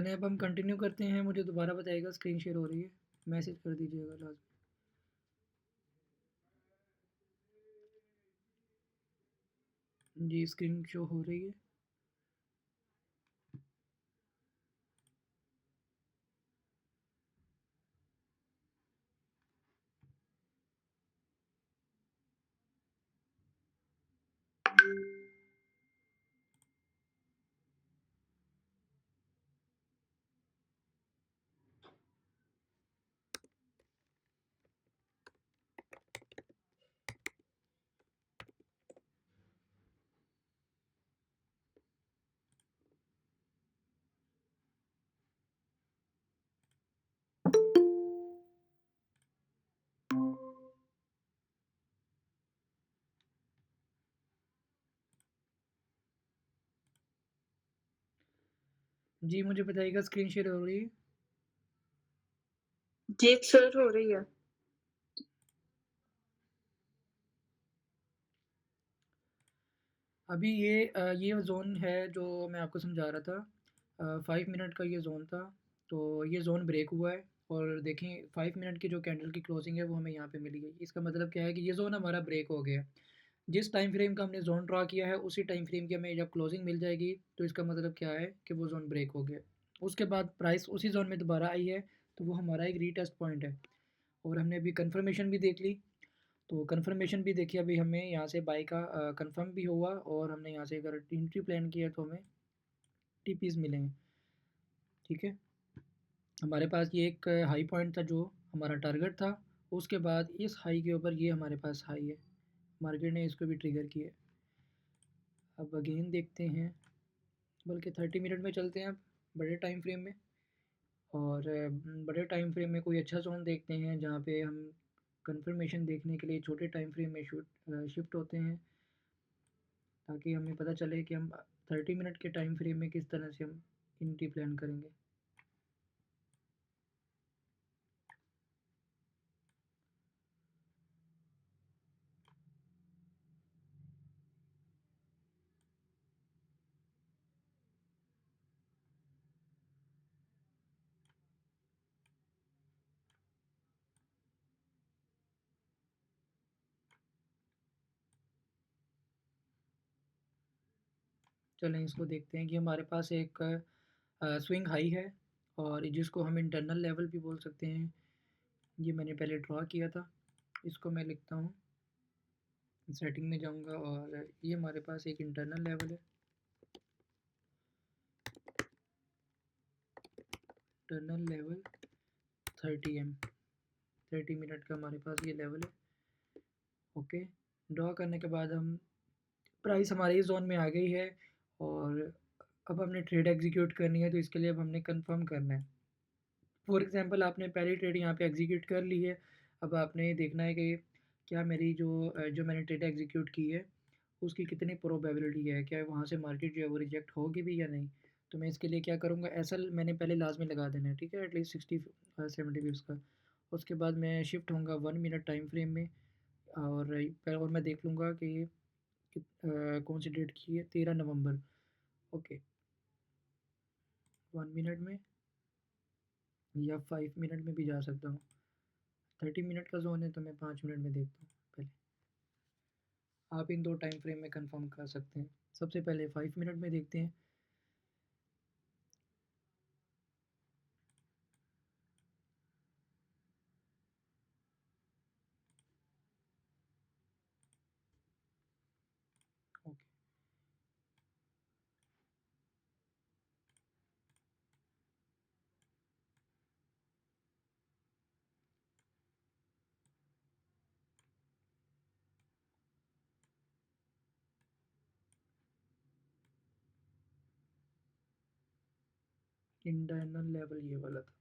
चलिए अब हम कंटिन्यू करते हैं। मुझे दोबारा बताइएगा स्क्रीन शेयर हो रही है, मैसेज कर दीजिएगा लाजमी। जी स्क्रीन शो हो रही है। जी मुझे बताइएगा स्क्रीन शेयर हो रही है। जी सर, हो रही है। अभी ये ज़ोन है जो मैं आपको समझा रहा था। 5 मिनट का ये ज़ोन था, तो ये ज़ोन ब्रेक हुआ है और देखें 5 मिनट की जो कैंडल की क्लोजिंग है वो हमें यहाँ पे मिली है। इसका मतलब क्या है कि ये ज़ोन हमारा ब्रेक हो गया है। जिस टाइम फ्रेम का हमने ज़ोन ड्रा किया है उसी टाइम फ्रेम की हमें जब क्लोजिंग मिल जाएगी तो इसका मतलब क्या है कि वो ज़ोन ब्रेक हो गया। उसके बाद प्राइस उसी ज़ोन में दोबारा आई है, तो वो हमारा एक रीटेस्ट पॉइंट है। और हमने अभी कन्फर्मेशन भी देख ली, तो कन्फर्मेशन भी देखिए अभी हमें यहाँ से बाई का कंफर्म भी हुआ और हमने यहाँ से अगर एंट्री प्लान किया तो हमें टीपीस मिलेंगे। ठीक है, हमारे पास ये एक हाई पॉइंट था जो हमारा टारगेट था। उसके बाद इस हाई के ऊपर ये हमारे पास हाई है, मार्केट ने इसको भी ट्रिगर किया। अब अगेन देखते हैं, बल्कि 30 मिनट में चलते हैं अब बड़े टाइम फ्रेम में। और बड़े टाइम फ्रेम में कोई अच्छा जोन देखते हैं जहाँ पे हम कंफर्मेशन देखने के लिए छोटे टाइम फ्रेम में शिफ्ट होते हैं, ताकि हमें पता चले कि हम 30 मिनट के टाइम फ्रेम में किस तरह से हम एंट्री प्लान करेंगे। चलें इसको देखते हैं कि हमारे पास एक स्विंग हाई है और जिसको हम इंटरनल लेवल भी बोल सकते हैं। ये मैंने पहले ड्रा किया था, इसको मैं लिखता हूँ, सेटिंग में जाऊँगा और ये हमारे पास एक इंटरनल लेवल है। इंटरनल लेवल 30 मिनट का हमारे पास ये लेवल है। ओके, ड्रा करने के बाद हम प्राइस हमारे इस जोन में आ गई है और अब हमने ट्रेड एग्जीक्यूट करनी है, तो इसके लिए अब हमने कंफर्म करना है। फॉर एग्जांपल आपने पहली ट्रेड यहाँ पे एग्जीक्यूट कर ली है। अब आपने देखना है कि क्या मेरी जो मैंने ट्रेड एग्जीक्यूट की है उसकी कितनी प्रोबेबिलिटी है, क्या वहाँ से मार्केट जो है वो रिजेक्ट होगी भी या नहीं। तो मैं इसके लिए क्या करूँगा, एसएल मैंने पहले लाजमी लगा देना है, ठीक है, एटलीस्ट 60-70 पिप्स का। उसके बाद मैं शिफ्ट होऊंगा 1 मिनट टाइम फ्रेम में और मैं देख लूँगा कि कौन सी डेट की है, 13 नवंबर। ओके, 1 मिनट में या 5 मिनट में भी जा सकता हूँ। 30 मिनट का जोन है तो मैं 5 मिनट में देखता हूँ पहले। आप इन दो टाइम फ्रेम में कंफर्म कर सकते हैं। सबसे पहले 5 मिनट में देखते हैं। ओके, इंटरनल लेवल ये वाला था।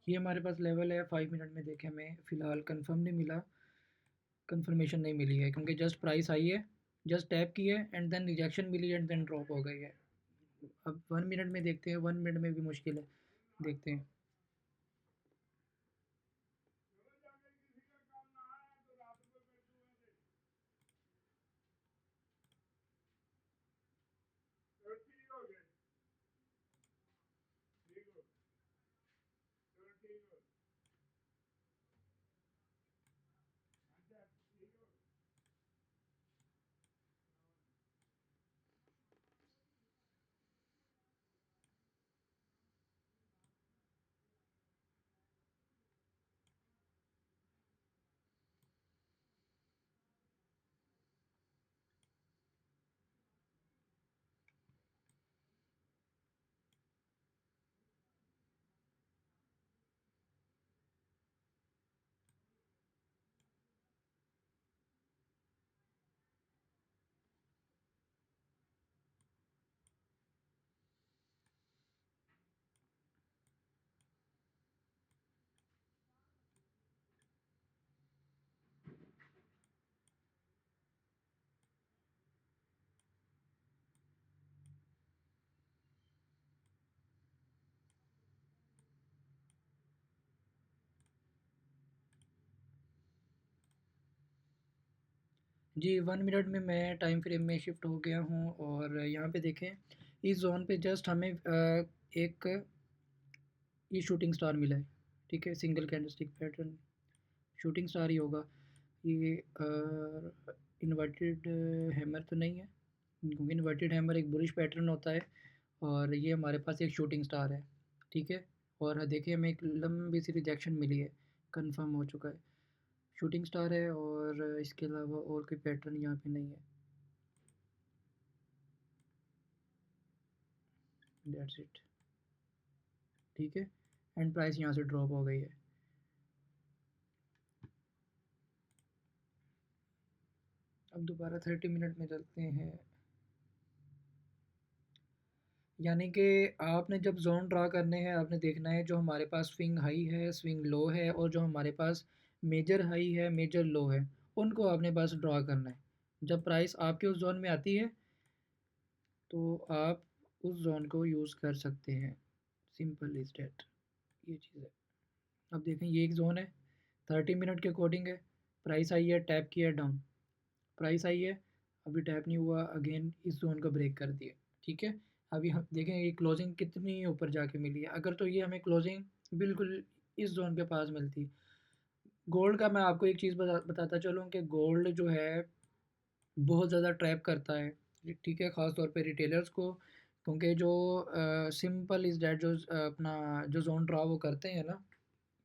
ये हमारे पास लेवल है। 5 मिनट में देखें, हमें फ़िलहाल कंफर्म नहीं मिला, कंफर्मेशन नहीं मिली है क्योंकि जस्ट प्राइस आई है, जस्ट टैप की है एंड देन रिजेक्शन मिली एंड देन ड्रॉप हो गई है। अब 1 मिनट में देखते हैं, 1 मिनट में भी मुश्किल है, देखते हैं। जी 1 मिनट में मैं टाइम फ्रेम में शिफ्ट हो गया हूँ और यहाँ पे देखें इस जोन पे जस्ट हमें एक ये शूटिंग स्टार मिला है, ठीक है, single candlestick pattern shooting star ही होगा ये। इन्वर्टेड हैमर तो नहीं है, क्योंकि इन्वर्टेड हैमर एक बुलिश पैटर्न होता है और ये हमारे पास एक शूटिंग स्टार है, ठीक है। और देखिए हमें एक लंबी सी रिजेक्शन मिली है, कंफर्म हो चुका है, शूटिंग स्टार है और इसके अलावा और कोई पैटर्न यहाँ पे नहीं है। दैट्स इट, ठीक है। एंड प्राइस यहाँ से ड्रॉप हो गई है। अब दोबारा 30 मिनट में चलते हैं। यानी कि आपने जब जोन ड्रा करने हैं आपने देखना है जो हमारे पास स्विंग हाई है, स्विंग लो है और जो हमारे पास मेजर हाई है, मेजर लो है, उनको आपने बस ड्रा करना है। जब प्राइस आपके उस जोन में आती है तो आप उस जोन को यूज़ कर सकते हैं, सिंपल इज डेट, ये चीज़ है। अब देखें ये एक जोन है, 30 मिनट के अकॉर्डिंग है। प्राइस आई है, टैप किया डाउन, प्राइस आई है, अभी टैप नहीं हुआ, अगेन इस जोन को ब्रेक कर दिया, ठीक है। अभी हम देखें ये क्लोजिंग कितनी ऊपर जाके मिली है। अगर तो ये हमें क्लोजिंग बिल्कुल इस जोन के पास मिलती। गोल्ड का मैं आपको एक चीज़ बताता चलूँ कि गोल्ड जो है बहुत ज़्यादा ट्रैप करता है, ठीक है, ख़ास तौर पे रिटेलर्स को, क्योंकि जो सिंपल इज़ डैट जो अपना जो जोन ड्रा वो करते हैं ना,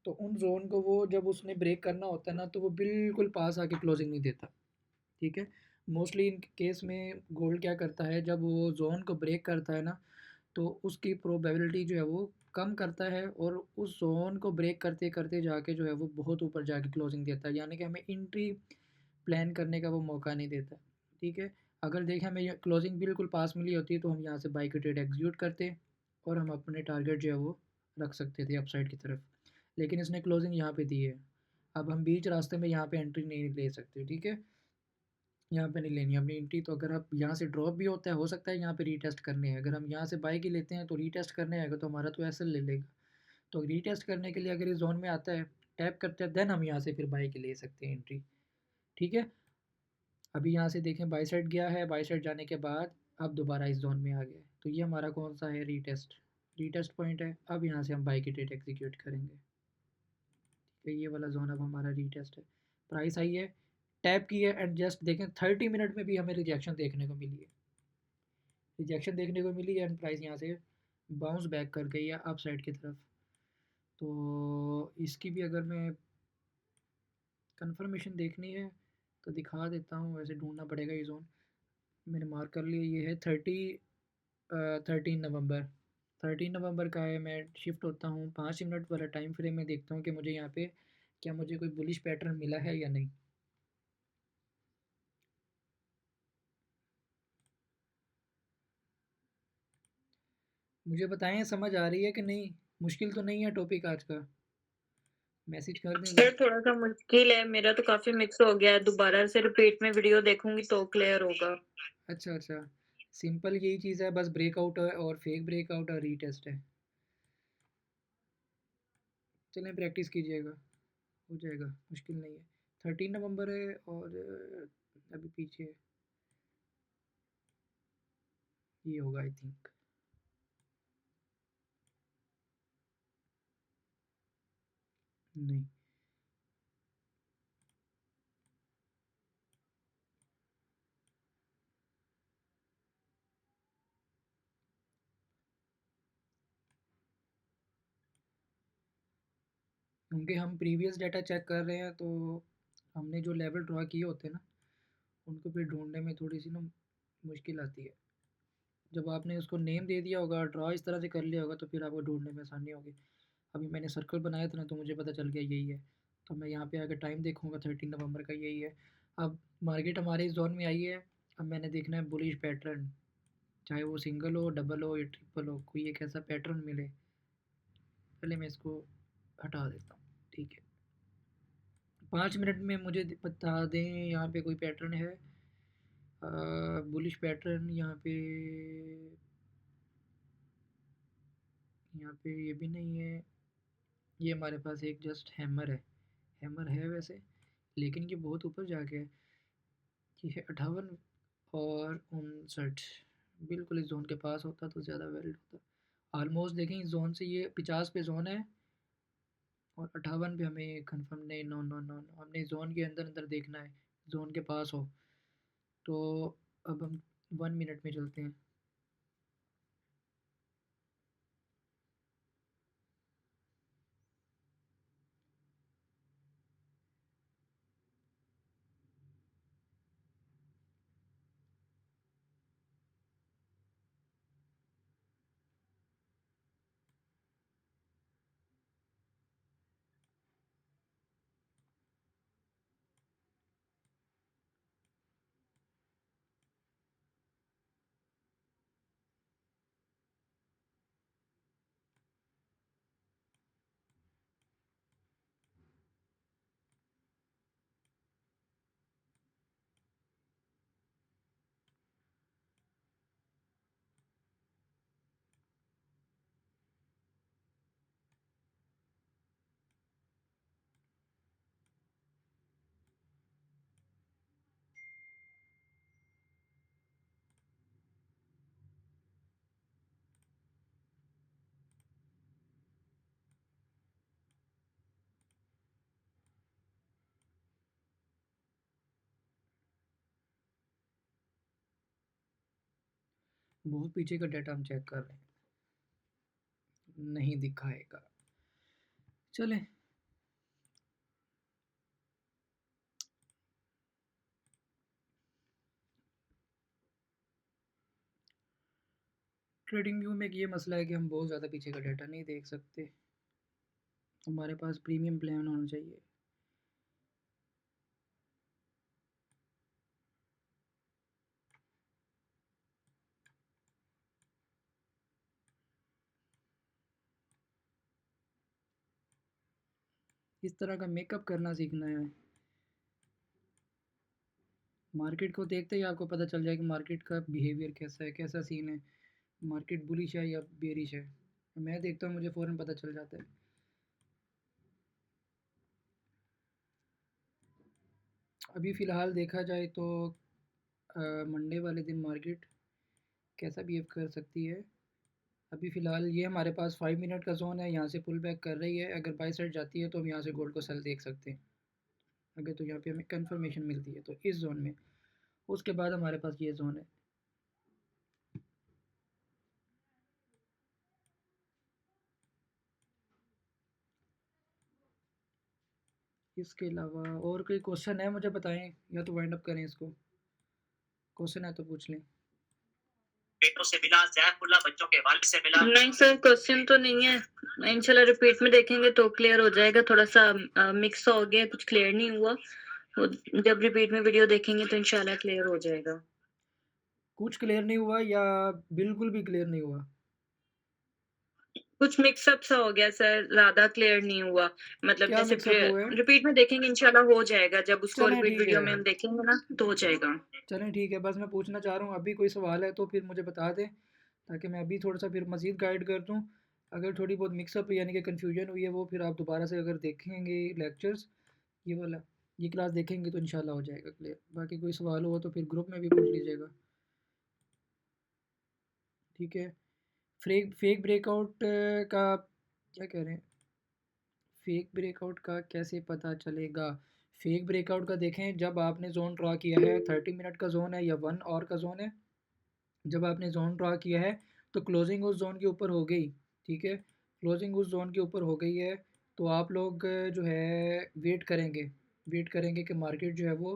तो उन जोन को वो जब उसने ब्रेक करना होता है ना तो वो बिल्कुल पास आके क्लोजिंग नहीं देता, ठीक है। मोस्टली इन केस में गोल्ड क्या करता है, जब वो जोन को ब्रेक करता है ना तो उसकी प्रोबेबिलिटी जो है वो कम करता है और उस जोन को ब्रेक करते करते जाके जो है वो बहुत ऊपर जाके क्लोजिंग देता है, यानी कि हमें एंट्री प्लान करने का वो मौका नहीं देता, ठीक है। अगर देखें हमें क्लोजिंग बिल्कुल पास मिली होती है तो हम यहाँ से बाई की ट्रेड एग्जीक्यूट करते और हम अपने टारगेट जो है वो रख सकते थे अपसाइड की तरफ, लेकिन इसने क्लोजिंग यहाँ पे दी है। अब हम बीच रास्ते में यहाँ पे एंट्री नहीं ले सकते, ठीक है, यहाँ पे नहीं लेनी अपनी एंट्री। तो अगर आप यहाँ से ड्रॉप भी होता है, हो सकता है यहाँ पे रीटेस्ट करने हैं, अगर हम यहाँ से बाई की लेते हैं तो रीटेस्ट करने आएगा तो हमारा तो एसएल ले लेगा। तो रीटेस्ट करने के लिए अगर इस जोन में आता है, टैप करते हैं, देन हम यहाँ से फिर बाई की ले सकते हैं एंट्री, ठीक है। अभी यहाँ से देखें बाई साइड गया है, बाई साइड जाने के बाद अब दोबारा इस जोन में आ गया है, तो ये हमारा कौन सा है, रीटेस्ट, रीटेस्ट पॉइंट है। अब यहाँ से हम बाई की ट्रेड एग्जीक्यूट करेंगे, ठीक है। ये वाला जोन अब हमारा रीटेस्ट है, प्राइस आई है, टैप की है एंड जस्ट देखें 30 मिनट में भी हमें रिजेक्शन देखने को मिली है, रिजेक्शन देखने को मिली है एंड प्राइस यहाँ से बाउंस बैक कर गई है अप साइड की तरफ। तो इसकी भी अगर मैं कंफर्मेशन देखनी है तो दिखा देता हूँ, वैसे ढूंढना पड़ेगा ये जोन, मैंने मार्क कर लिया, ये है 13 नवंबर, 13 नवंबर का है। मैं शिफ्ट होता हूँ 5 मिनट वाला टाइम फ्रेम में, देखता हूँ कि मुझे यहाँ पे क्या मुझे कोई बुलिश पैटर्न मिला है या नहीं। मुझे बताएं समझ आ रही है कि नहीं, मुश्किल तो नहीं है टॉपिक आज का, मैसेज कर दें सर ज़रा। थोड़ा-सा मुश्किल है, मेरा तो काफ़ी मिक्स हो गया है, दोबारा से रिपीट में वीडियो देखूँगी तो क्लियर होगा। अच्छा अच्छा, सिंपल यही चीज़ है, बस ब्रेकआउट है और फेक ब्रेकआउट और रीटेस्ट है। चलें प्रैक्टिस कीजिएगा, हो जाएगा, मुश्किल नहीं है। 13 नवंबर है और अभी पीछे ये होगा आई थिंक। नहीं, क्योंकि हम प्रीवियस डाटा चेक कर रहे हैं तो हमने जो लेवल ड्रा किए होते हैं ना उनको फिर ढूंढने में थोड़ी सी ना मुश्किल आती है। जब आपने उसको नेम दे दिया होगा, ड्रा इस तरह से कर लिया होगा तो फिर आपको ढूंढने में आसानी होगी। अभी मैंने सर्कल बनाया था ना तो मुझे पता चल गया यही है, तो मैं यहाँ पे आकर टाइम देखूँगा 13 नवंबर का यही है। अब मार्केट हमारे इस जोन में आई है, अब मैंने देखना है बुलिश पैटर्न, चाहे वो सिंगल हो, डबल हो या ट्रिपल हो, कोई एक ऐसा पैटर्न मिले। पहले मैं इसको हटा देता हूँ, ठीक है। 5 मिनट में मुझे बता दें यहाँ पे कोई पैटर्न है, बुलिश पैटर्न यहाँ पे, यहाँ पे ये भी नहीं है। ये हमारे पास एक जस्ट हैमर है, हैमर है वैसे, लेकिन ये बहुत ऊपर जाके है, ये है 58 और 59, बिल्कुल इस जोन के पास होता तो ज़्यादा वैलिड होता। ऑलमोस्ट देखें इस जोन से ये 50 पे जोन है और 58 पे हमें कंफर्म नहीं, नो नो नो नो, हमने जोन के अंदर अंदर देखना है, जोन के पास हो। तो अब हम 1 मिनट में चलते हैं। बहुत पीछे का डाटा हम चेक कर रहे हैं, नहीं दिखाएगा। चलें, ट्रेडिंग व्यू में एक ये मसला है कि हम बहुत ज़्यादा पीछे का डाटा नहीं देख सकते, हमारे पास प्रीमियम प्लान होना चाहिए। इस तरह का मेकअप करना सीखना है। मार्केट को देखते ही आपको पता चल जाए कि मार्केट का बिहेवियर कैसा है, कैसा सीन है, मार्केट बुलिश है या बेरिश है। मैं देखता हूँ, मुझे फ़ौरन पता चल जाता है। अभी फ़िलहाल देखा जाए तो मंडे वाले दिन मार्केट कैसा बिहेव कर सकती है। अभी फ़िलहाल ये हमारे पास 5 मिनट का जोन है, यहाँ से पुल बैक कर रही है। अगर बाई साइड जाती है तो हम यहाँ से गोल्ड को सेल देख सकते हैं, अगर तो यहाँ पे हमें कंफर्मेशन मिलती है तो इस जोन में। उसके बाद हमारे पास ये जोन है। इसके अलावा और कोई क्वेश्चन है मुझे बताएं, या तो वाइंड अप करें इसको। क्वेश्चन है तो पूछ लें। पेटों से मिला, जैफुल्ला बच्चों के वालिद से मिला। नहीं सर, क्वेश्चन तो नहीं है। इंशाल्लाह रिपीट में देखेंगे तो क्लियर हो जाएगा। थोड़ा सा मिक्स हो गया, कुछ क्लियर नहीं हुआ। तो जब रिपीट में वीडियो देखेंगे तो इंशाल्लाह क्लियर हो जाएगा। कुछ क्लियर नहीं हुआ या बिल्कुल भी क्लियर नहीं हुआ? कुछ मिक्सअप सा हो गया सर, ज़्यादा क्लियर नहीं हुआ। मतलब क्या जैसे मिक्सअप हुआ है? रिपीट में देखेंगे इंशाल्लाह हो जाएगा। जब उसको चलें रिपीट ठीक है, वीडियो में हम देखेंगे ना तो हो जाएगा। चलें ठीक है, बस मैं पूछना चाह रहा हूँ, अभी कोई सवाल है तो फिर मुझे बता दें, ताकि मैं अभी थोड़ा सा फिर मज़ीद गाइड कर दूँ। अगर थोड़ी बहुत मिक्सअप यानी कि कन्फ्यूजन हुई है, वो फिर आप दोबारा से अगर देखेंगे लेक्चर्स, ये वाला, ये क्लास देखेंगे तो इंशाल्लाह हो जाएगा क्लियर। बाकी कोई सवाल हो तो फिर ग्रुप में भी पूछ लीजिएगा, ठीक है। फेक फेक ब्रेकआउट का क्या कह रहे हैं, फेक ब्रेकआउट का कैसे पता चलेगा? फेक ब्रेकआउट का देखें, जब आपने जोन ड्रा किया है, 30 मिनट का जोन है या 1 आवर का जोन है, जब आपने जोन ड्रा किया है तो क्लोजिंग उस जोन के ऊपर हो गई, ठीक है। क्लोजिंग उस जोन के ऊपर हो गई है तो आप लोग जो है वेट करेंगे, वेट करेंगे कि मार्केट जो है वो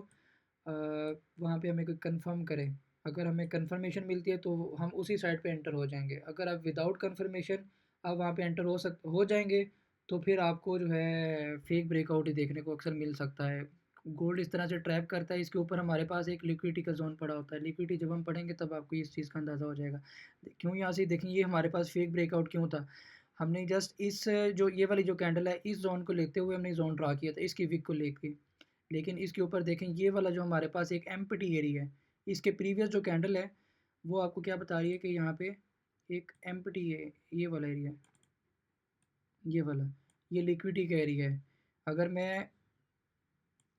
वहाँ पे हमें कोई कंफर्म करे। अगर हमें कंफर्मेशन मिलती है तो हम उसी साइड पे एंटर हो जाएंगे। अगर आप विदाउट कंफर्मेशन आप वहाँ पे एंटर हो जाएंगे तो फिर आपको जो है फेक ब्रेकआउट ही देखने को अक्सर मिल सकता है। गोल्ड इस तरह से ट्रैप करता है, इसके ऊपर हमारे पास एक लिक्विडिटी का जोन पड़ा होता है। लिक्विडिटी जब हम पढ़ेंगे तब आपको इस चीज़ का अंदाज़ा हो जाएगा। क्यों यहाँ से देखें, ये हमारे पास फेक ब्रेकआउट क्यों था, हमने जस्ट इस जो ये वाली जो कैंडल है, इस जोन को लेते हुए हमने जोन ड्रा किया था, इसकी विक को लेके। लेकिन इसके ऊपर देखें, ये वाला जो हमारे पास एक एम्प्टी एरिया है, इसके प्रीवियस जो कैंडल है वो आपको क्या बता रही है कि यहाँ पे एक एम्प्टी है, ये वाला एरिया, ये वाला, ये लिक्विडिटी का एरिया है। अगर मैं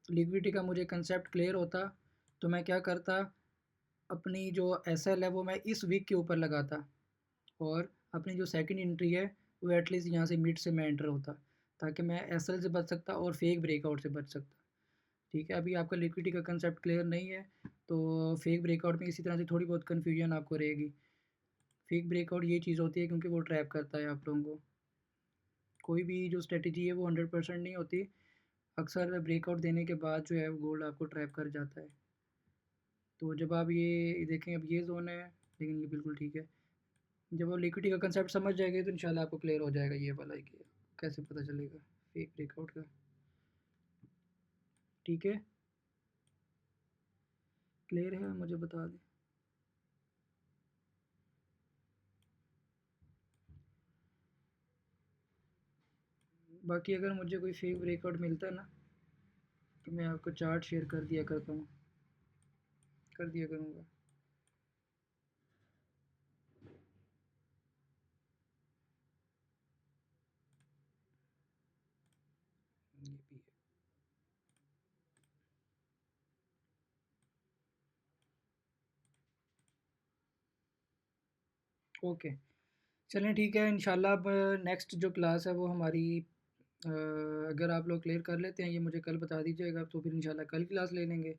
लिक्विडिटी का मुझे कंसेप्ट क्लियर होता तो मैं क्या करता, अपनी जो एसएल है वो मैं इस वीक के ऊपर लगाता, और अपनी जो सेकंड एंट्री है वो एटलीस्ट यहाँ से मिड से मैं एंटर होता, ताकि मैं एसएल से बच सकता और फेक ब्रेकआउट से बच सकता। ठीक है, अभी आपका लिक्विडिटी का कंसेप्ट क्लियर नहीं है, तो फेक ब्रेकआउट में इसी तरह से थोड़ी बहुत कन्फ्यूजन आपको रहेगी। फेक ब्रेकआउट ये चीज़ होती है क्योंकि वो ट्रैप करता है आप लोगों को। कोई भी जो स्ट्रेटजी है वो 100% नहीं होती, अक्सर ब्रेकआउट देने के बाद जो है वो गोल्ड आपको ट्रैप कर जाता है। तो जब आप ये देखें, अब ये जोन है, लेकिन ये बिल्कुल ठीक है। जब आप लिक्विडिटी का कंसेप्ट समझ जाएंगे तो इंशाल्लाह आपको क्लियर हो जाएगा ये वाला कि कैसे पता चलेगा फेक ब्रेकआउट का। ठीक है, क्लियर है, मुझे बता दें। बाकी अगर मुझे कोई फेक ब्रेकआउट मिलता है ना, तो मैं आपको चार्ट शेयर कर दिया करता हूँ, कर दिया करूँगा। ये भी है। ओके, चलें ठीक है, इंशाल्लाह अब नेक्स्ट जो क्लास है वो हमारी अगर आप लोग क्लियर कर लेते हैं ये मुझे कल बता दीजिएगा, तो फिर इंशाल्लाह कल क्लास ले लेंगे,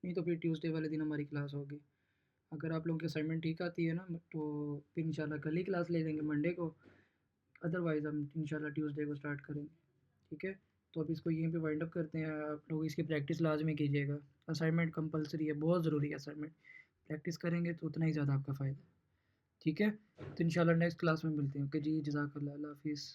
नहीं तो फिर ट्यूसडे वाले दिन हमारी क्लास होगी। अगर आप लोगों की असाइनमेंट ठीक आती है ना, तो फिर इंशाल्लाह कल ही क्लास ले लेंगे मंडे को, अदरवाइज़ हम इंशाल्लाह ट्यूसडे को स्टार्ट करेंगे। ठीक है, तो अब इसको यहीं पे वाइंड अप करते हैं। आप लोग इसकी प्रैक्टिस लाजमी कीजिएगा, असाइनमेंट कंपलसरी है, बहुत ज़रूरी है असाइनमेंट, प्रैक्टिस करेंगे तो उतना ही ज़्यादा आपका फ़ायदा। ठीक है, तो इंशाल्लाह नेक्स्ट क्लास में मिलते हैं। ओके जी, जज़ाकल्लाह, अल्लाह हाफ़िज़।